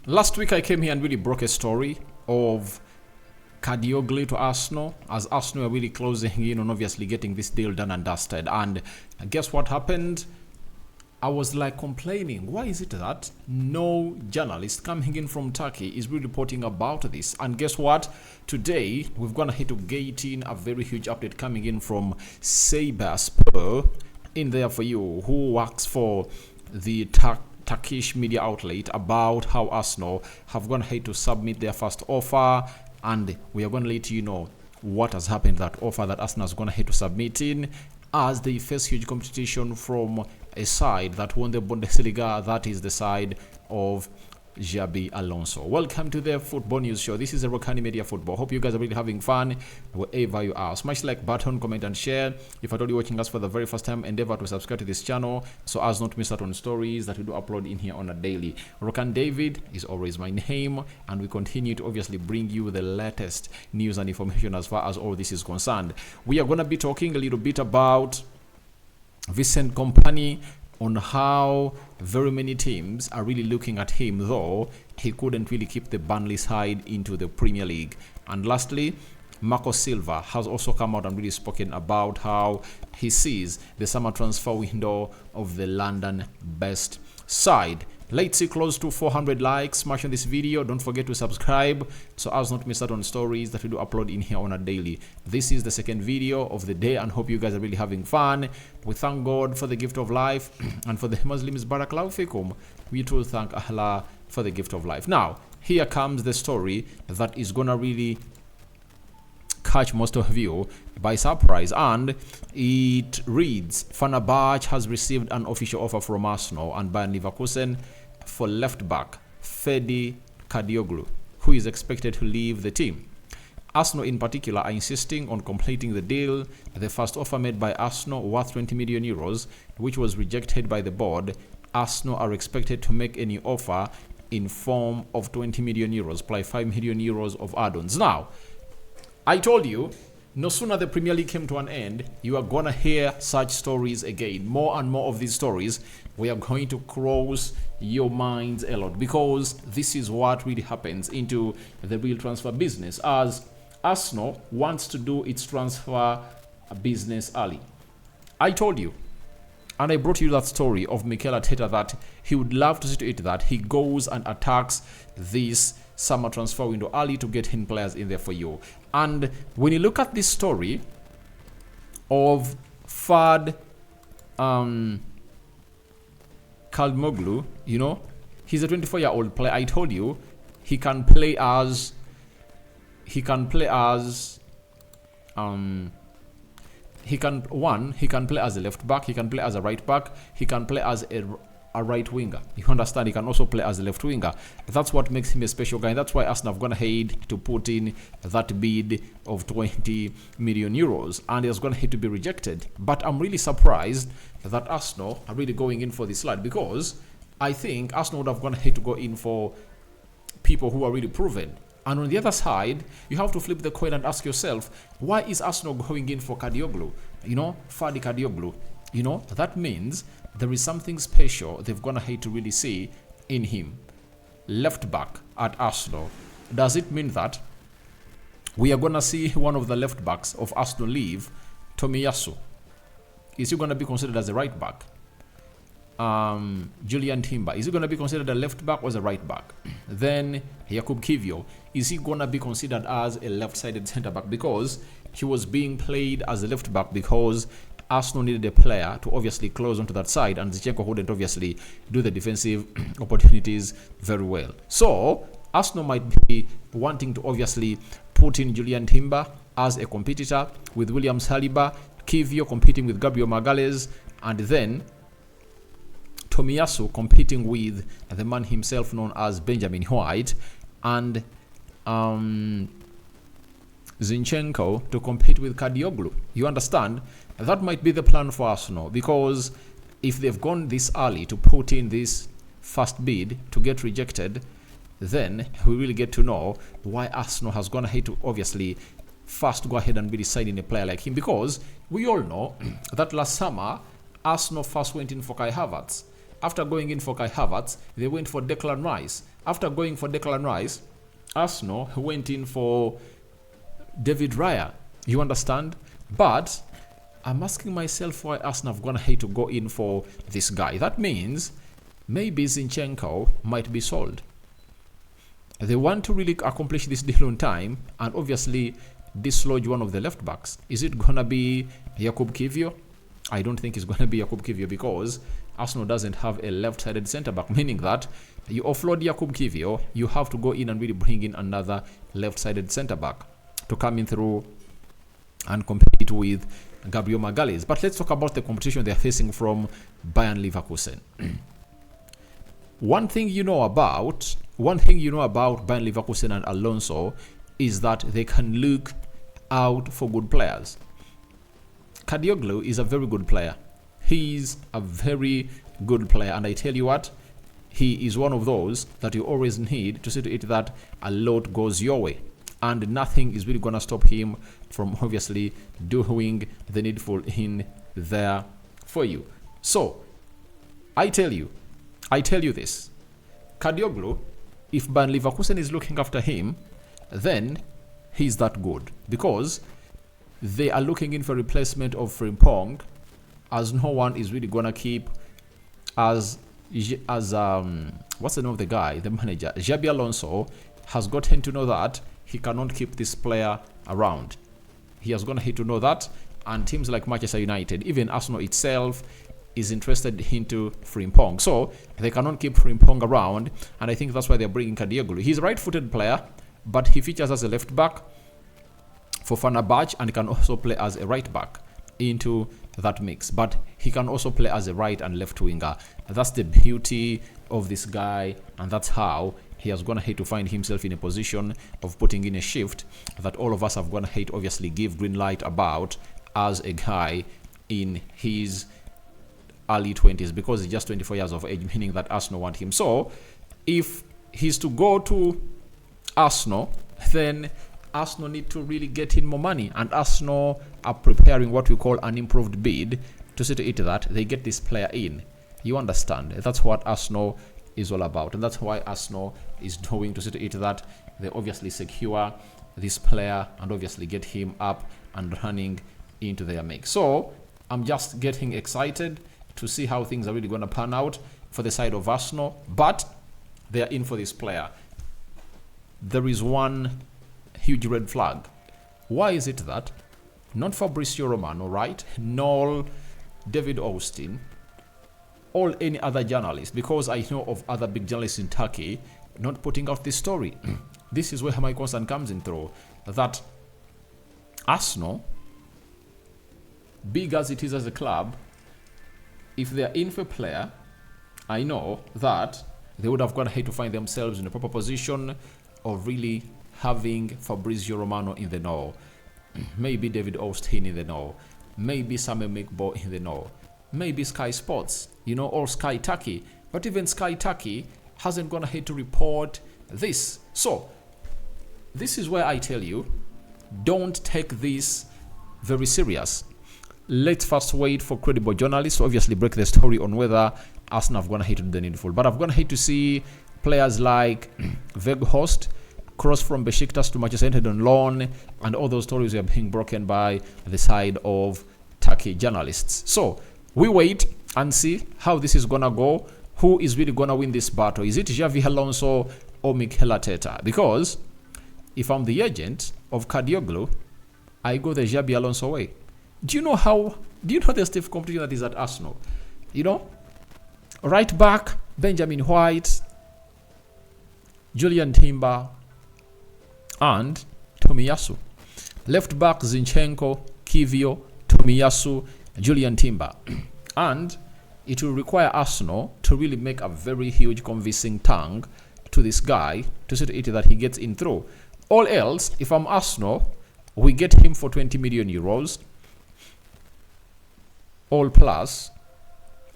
Last week I came here and really broke a story of Kadioglu to Arsenal, as Arsenal are really closing in on obviously getting this deal done and dusted. And guess what happened? I was like complaining, why is it that no journalist coming in from Turkey is really reporting about this? And guess what? Today, we've gone ahead to get in a very huge update coming in from Saber Spur in there for you, who works for the Turkish media outlet, about how Arsenal have gone ahead to submit their first offer, and we are going to let you know what has happened, that offer that Arsenal has gone ahead to submit in, as they face huge competition from a side that won the Bundesliga, that is the side of Xabi Alonso. Welcome to the Football News Show. This is a Rokani Media Football. Hope you guys are really having fun wherever you are. Smash like button, comment and share. If you're watching us for the very first time, endeavor to subscribe to this channel so as not to miss out on stories that we do upload in here on a daily. Rokan David is always my name, and we continue to obviously bring you the latest news and information as far as all this is concerned. We are going to be talking a little bit about Vincent Kompany, on how very many teams are really looking at him, though he couldn't really keep the Burnley side into the Premier League. And lastly, Marco Silva has also come out and really spoken about how he sees the summer transfer window of the London-based side. Let's see close to 400 likes. Smash on this video. Don't forget to subscribe so as not to miss out on stories that we do upload in here on a daily. This is the second video of the day, and hope you guys are really having fun. We thank God for the gift of life, and for the Muslims, Barakallahu Fikum. We too thank Allah for the gift of life. Now, here comes the story that is gonna really catch most of you by surprise, and it reads: Fenerbahce has received an official offer from Arsenal and Bayern Leverkusen for left back Ferdi Kadioglu, who is expected to leave the team. Arsenal in particular are insisting on completing the deal. The first offer made by Arsenal, worth 20 million euros, which was rejected by the board. Arsenal are expected to make any offer in form of 20 million euros plus 5 million euros of add-ons. Now, I told you, no sooner the Premier League came to an end, you are gonna hear such stories again. More and more of these stories, we are going to cross your minds a lot, because this is what really happens into the real transfer business, as Arsenal wants to do its transfer business early. I told you, and I brought you that story of Mikel Arteta, that he would love to see to it that he goes and attacks this summer transfer window early to get in players in there for you. And when you look at this story of Ferdi Kadioglu, you know, he's a 24-year-old player. I told you he can play as he can play as he can play as a left back, he can play as a right back, he can play as a right winger. You understand? He can also play as a left winger. That's what makes him a special guy. That's why Arsenal have gone ahead to put in that bid of 20 million euros, and it's going to have to be rejected. But I'm really surprised that Arsenal are really going in for this lad, because I think Arsenal would have gone ahead to go in for people who are really proven. And on the other side, you have to flip the coin and ask yourself, why is Arsenal going in for Kadioglu? You know, Ferdi Kadioglu. You know, that means there is something special they've gone ahead to really see in him. Left back at Arsenal. Does it mean that we are going to see one of the left backs of Arsenal leave, Tomiyasu? Is he going to be considered as a right back? Julian Timber, is he going to be considered a left back or as a right back? Then Jakub Kiwior, is he going to be considered as a left-sided centre back? Because he was being played as a left back because Arsenal needed a player to obviously close onto that side, and Zinchenko wouldn't obviously do the defensive opportunities very well. So Arsenal might be wanting to obviously put in Julian Timber as a competitor with William Saliba, Kiwior competing with Gabriel Magalhaes, and then Tomiyasu competing with the man himself known as Benjamin White, and Zinchenko to compete with Kadioglu. You understand? That might be the plan for Arsenal, because if they've gone this early to put in this first bid to get rejected, then we really get to know why Arsenal has gone ahead to obviously first go ahead and be deciding a player like him, because we all know that last summer Arsenal first went in for Kai Havertz. After going in for Kai Havertz, they went for Declan Rice. After going for Declan Rice, Arsenal went in for David Raya. You understand? But I'm asking myself why Arsenal have gone ahead to go in for this guy. That means maybe Zinchenko might be sold. They want to really accomplish this deal on time and obviously dislodge one of the left backs. Is it going to be Jakub Kiwior? I don't think it's going to be Jakub Kiwior because Arsenal doesn't have a left-sided centre-back, meaning that you offload Jakub Kiwior, you have to go in and really bring in another left-sided centre-back to come in through and compete with Gabriel Magalhaes. But let's talk about the competition they're facing from Bayern Leverkusen. One thing you know about Bayern Leverkusen and Alonso is that they can look out for good players. Kadioglu is a very good player. He's a very good player, and I tell you what, he is one of those that you always need to see to it that a lot goes your way, and nothing is really going to stop him from obviously doing the needful in there for you. So I tell you this, Kadioglu, if Bayern Leverkusen is looking after him, then he's that good, because they are looking in for replacement of Frimpong, as no one is really gonna keep as what's the name of the guy, the manager, Xabi Alonso has gotten to know that he cannot keep this player around. He has gonna hit to know that, and teams like Manchester United, even Arsenal itself, is interested into Frimpong. So they cannot keep Frimpong around, and I think that's why they're bringing Kadioglu. He's a right-footed player, but he features as a left back for Fenerbahce and can also play as a right back into that mix. But he can also play as a right and left winger. That's the beauty of this guy, and that's how he has gone ahead to find himself in a position of putting in a shift that all of us have gone ahead to obviously give green light about as a guy in his early 20s, because he's just 24 years of age, meaning that Arsenal want him. So if he's to go to Arsenal, then Arsenal need to really get in more money, and Arsenal are preparing what we call an improved bid to see to it that they get this player in. You understand? That's what Arsenal is all about, and that's why Arsenal is doing to see to it that they obviously secure this player and obviously get him up and running into their mix. So I'm just getting excited to see how things are really going to pan out for the side of Arsenal, but they are in for this player. There is one huge red flag. Why is it that not Fabrizio Romano, right, nor David Austin, or any other journalist, because I know of other big journalists in Turkey not putting out this story? This is where my concern comes in through, that Arsenal, big as it is as a club, if they are in for a player, I know that they would have gone ahead to find themselves in a proper position of really having Fabrizio Romano in the know, maybe David Austin in the know, maybe Samuel McBo in the know, maybe Sky Sports, or Sky Turkey. But even Sky Turkey hasn't gone ahead to report this. So this is where I tell you, don't take this very serious. Let's first wait for credible journalists to obviously break the story on whether Arsenal have gone ahead to do the needful. But I've gone ahead to see players like Weghorst cross from Besiktas to Manchester United on loan, and all those stories are being broken by the side of Turkey journalists. So we wait and see how this is gonna go. Who is really gonna win this battle? Is it Xabi Alonso or Mikel Arteta? Because if I'm the agent of Kadioglu, I go the Xabi Alonso way. Do you know the stiff competition that is at Arsenal? Right back, Benjamin White, Julian Timber, and Tomiyasu. Left back, Zinchenko, Kiwior, Tomiyasu, Julian Timber. And it will require Arsenal to really make a very huge convincing tongue to this guy to see to it that he gets in through. All else, if I'm Arsenal, we get him for 20 million euros, all plus,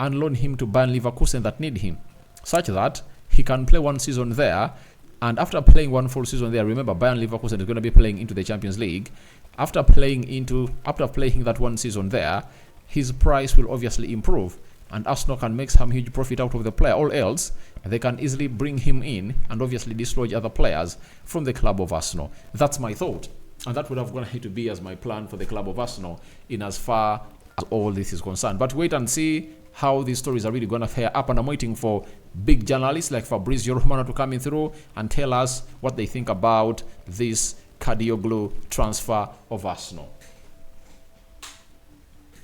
and loan him to Bayern Leverkusen that need him, such that he can play one season there. And after playing one full season there, remember Bayern Leverkusen is going to be playing into the Champions League. After playing that one season there, his price will obviously improve. and Arsenal can make some huge profit out of the player, or else they can easily bring him in and obviously dislodge other players from the club of Arsenal. That's my thought, and that would have gone to be as my plan for the club of Arsenal in as far as all this is concerned. But wait and see how these stories are really going to fare up, and I'm waiting for big journalists like Fabrizio Romano to come in through and tell us what they think about this Kadioglu transfer of Arsenal.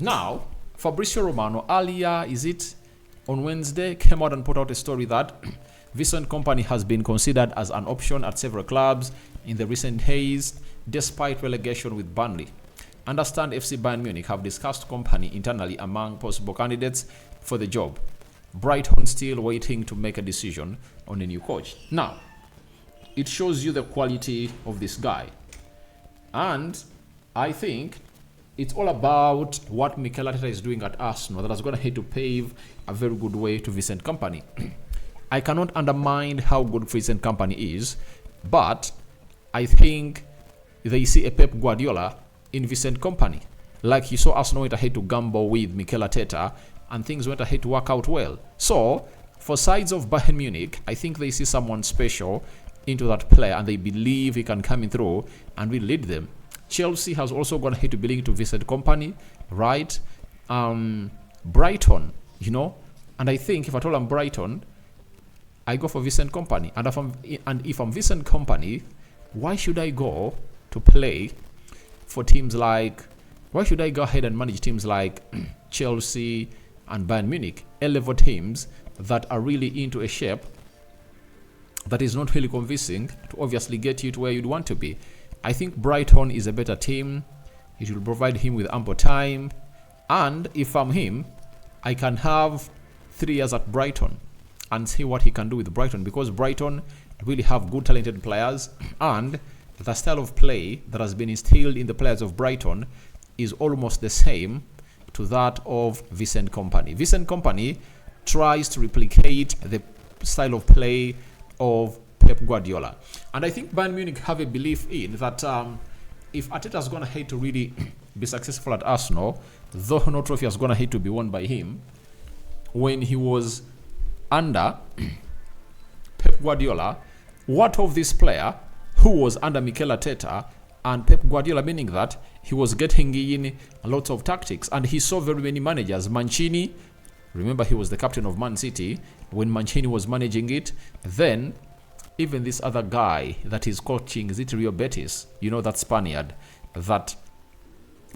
Now, Fabrizio Romano earlier, is it on Wednesday, came out and put out a story that Vincent Kompany has been considered as an option at several clubs in the recent days, despite relegation with Burnley. Understand FC Bayern Munich have discussed Kompany internally among possible candidates for the job. Brighton still waiting to make a decision on a new coach. Now, it shows you the quality of this guy. And I think it's all about what Mikel Arteta is doing at Arsenal that is going to have to pave a very good way to Vincent Kompany. I cannot undermine how good Vincent Kompany is, but I think they see a Pep Guardiola in Vincent Kompany. Like you saw Arsenal went ahead to gamble with Mikel Arteta, and things went ahead to work out well. So, for sides of Bayern Munich, I think they see someone special into that player, and they believe he can come in through and will lead them. Chelsea has also gone ahead to be linked to Vincent Kompany, right? Brighton, and I think if at all I'm Brighton, I go for Vincent Kompany. And if I'm Vincent Kompany, why should I go to play for teams like? Why should I go ahead and manage teams like Chelsea and Bayern Munich, A-level teams that are really into a shape that is not really convincing to obviously get you to where you'd want to be? I think Brighton is a better team. It will provide him with ample time. And if I'm him, I can have 3 years at Brighton and see what he can do with Brighton, because Brighton really have good talented players, and the style of play that has been instilled in the players of Brighton is almost the same to that of Vincent Kompany. Vincent Kompany tries to replicate the style of play of Pep Guardiola. And I think Bayern Munich have a belief in that if Arteta's going to hate to really be successful at Arsenal, though no trophy is going to hate to be won by him, when he was under Pep Guardiola, what of this player who was under Mikel Arteta and Pep Guardiola, meaning that he was getting in a lot of tactics, and he saw very many managers. Mancini, remember he was the captain of Man City when Mancini was managing it. Then even this other guy that is coaching, is it Rio Betis? That Spaniard that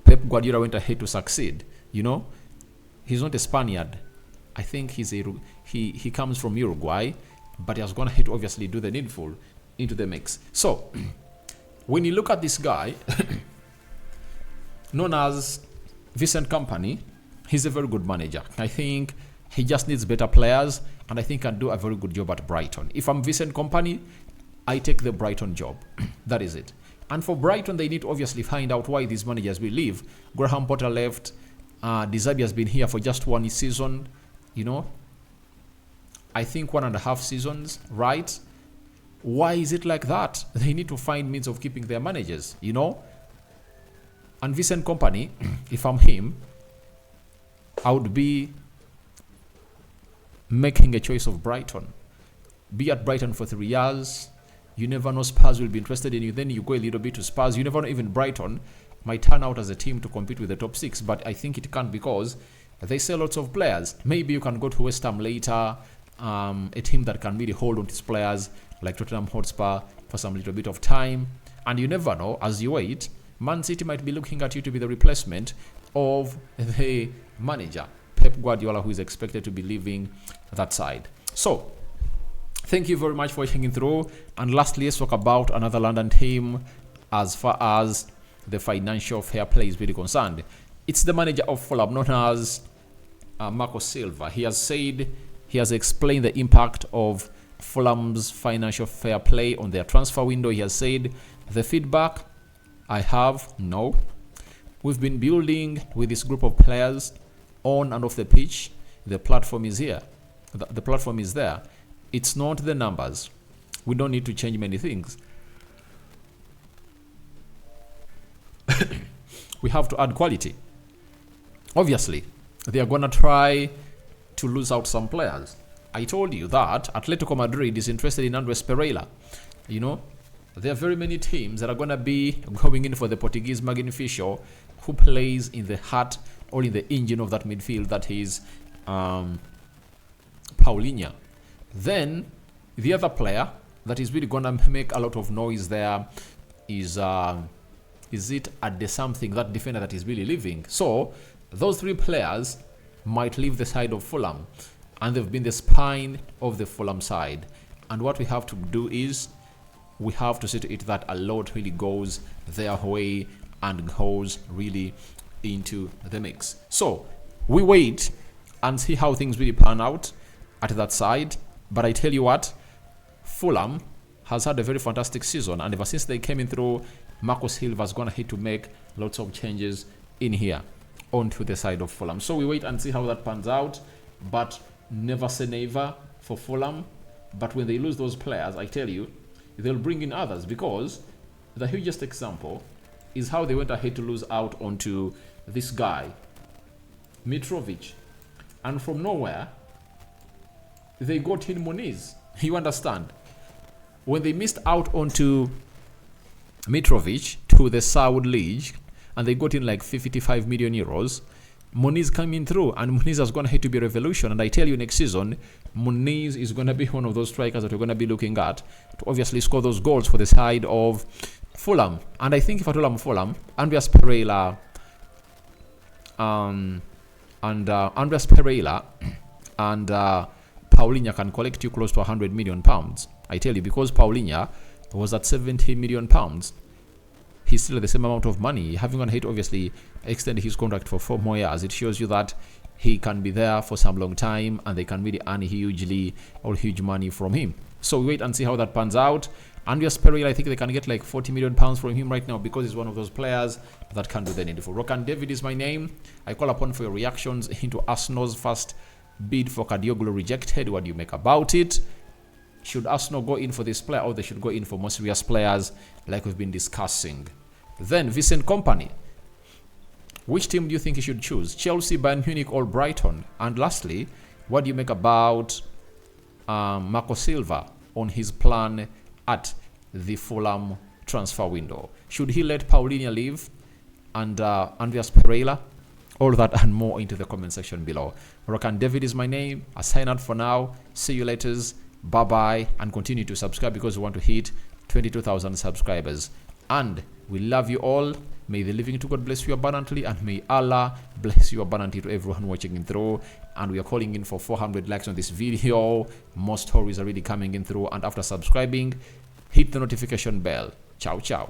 Pep Guardiola went ahead to succeed. He's not a Spaniard. I think he comes from Uruguay, but he has gone ahead to obviously do the needful into the mix. So when you look at this guy known as Vincent Kompany, he's a very good manager. I think he just needs better players, and I think can do a very good job at Brighton. If I'm Vincent Kompany, I take the Brighton job. That is it. And for Brighton, they need to obviously find out why these managers will leave. Graham Potter left. De Zerbi has been here for just 1 season. I think 1.5 seasons, right? Why is it like that? They need to find means of keeping their managers, And Vincent Kompany, if I'm him, I would be making a choice of Brighton. Be at Brighton for 3 years. You never know, Spurs will be interested in you. Then you go a little bit to Spurs. You never know, even Brighton might turn out as a team to compete with the top 6. But I think it can't, because they sell lots of players. Maybe you can go to West Ham later, a team that can really hold on to its players, like Tottenham Hotspur, for some little bit of time. And you never know, as you wait, Man City might be looking at you to be the replacement of the manager, Pep Guardiola, who is expected to be leaving that side. So, thank you very much for watching through. And lastly, let's talk about another London team as far as the financial fair play is really concerned. It's the manager of Fulham, known as Marco Silva. He has explained the impact of Fulham's financial fair play on their transfer window. He has said, the feedback I have, no. We've been building with this group of players on and off the pitch. The platform is here. The platform is there. It's not the numbers. We don't need to change many things. We have to add quality. Obviously, they are going to try to lose out some players. I told you that Atletico Madrid is interested in Andres Pereira. You know, there are very many teams that are going to be going in for the Portuguese Magnifico, who plays in the heart or in the engine of that midfield, that is Paulinho. Then the other player that is really going to make a lot of noise there is it Ade something, that defender that is really leaving. So those three players might leave the side of Fulham, and they've been the spine of the Fulham side. And what we have to do is we have to see to it that a lot really goes their way and goes really into the mix. So we wait and see how things really pan out at that side. But I tell you what, Fulham has had a very fantastic season, and ever since they came in through, Marco Silva's gonna hit to make lots of changes in here onto the side of Fulham. So we wait and see how that pans out, but never say never for Fulham. But when they lose those players, I tell you, they'll bring in others, because the hugest example is how they went ahead to lose out onto this guy, Mitrovic, and from nowhere they got in Moniz. You understand? When they missed out onto Mitrovic to the Saudi League and they got in like 55 million euros, Moniz coming through, and Moniz has gone ahead to be a revolution. And I tell you, next season, Moniz is going to be one of those strikers that we're going to be looking at to obviously score those goals for the side of Fulham. And I think if I told them Fulham, Andreas Pereira and Paulinho can collect you close to 100 million pounds. I tell you, because Paulinho was at 70 million pounds. He's still the same amount of money. Having on hit obviously extend his contract for 4 more years, it shows you that he can be there for some long time and they can really earn huge money from him. So we wait and see how that pans out. Andreas Pereira, I think they can get like 40 million pounds from him right now, because he's one of those players that can do the needful. Rokani David is my name. I call upon for your reactions into Arsenal's first bid for Kadioglu rejected. What do you make about it? Should Arsenal go in for this player, or they should go in for more serious players like we've been discussing? Then Vincent Kompany. Which team do you think you should choose? Chelsea, Bayern Munich, or Brighton? And lastly, what do you make about Marco Silva on his plan at the Fulham transfer window? Should he let Paulinho leave and Andreas Pereira? All that and more into the comment section below. Rokani David is my name. I sign out for now. See you later. Bye bye, and continue to subscribe because we want to hit 22,000 subscribers. And we love you all. May the living to God bless you abundantly, and may Allah bless you abundantly to everyone watching in through. And we are calling in for 400 likes on this video. More stories are really coming in through. And after subscribing, hit the notification bell. Ciao ciao.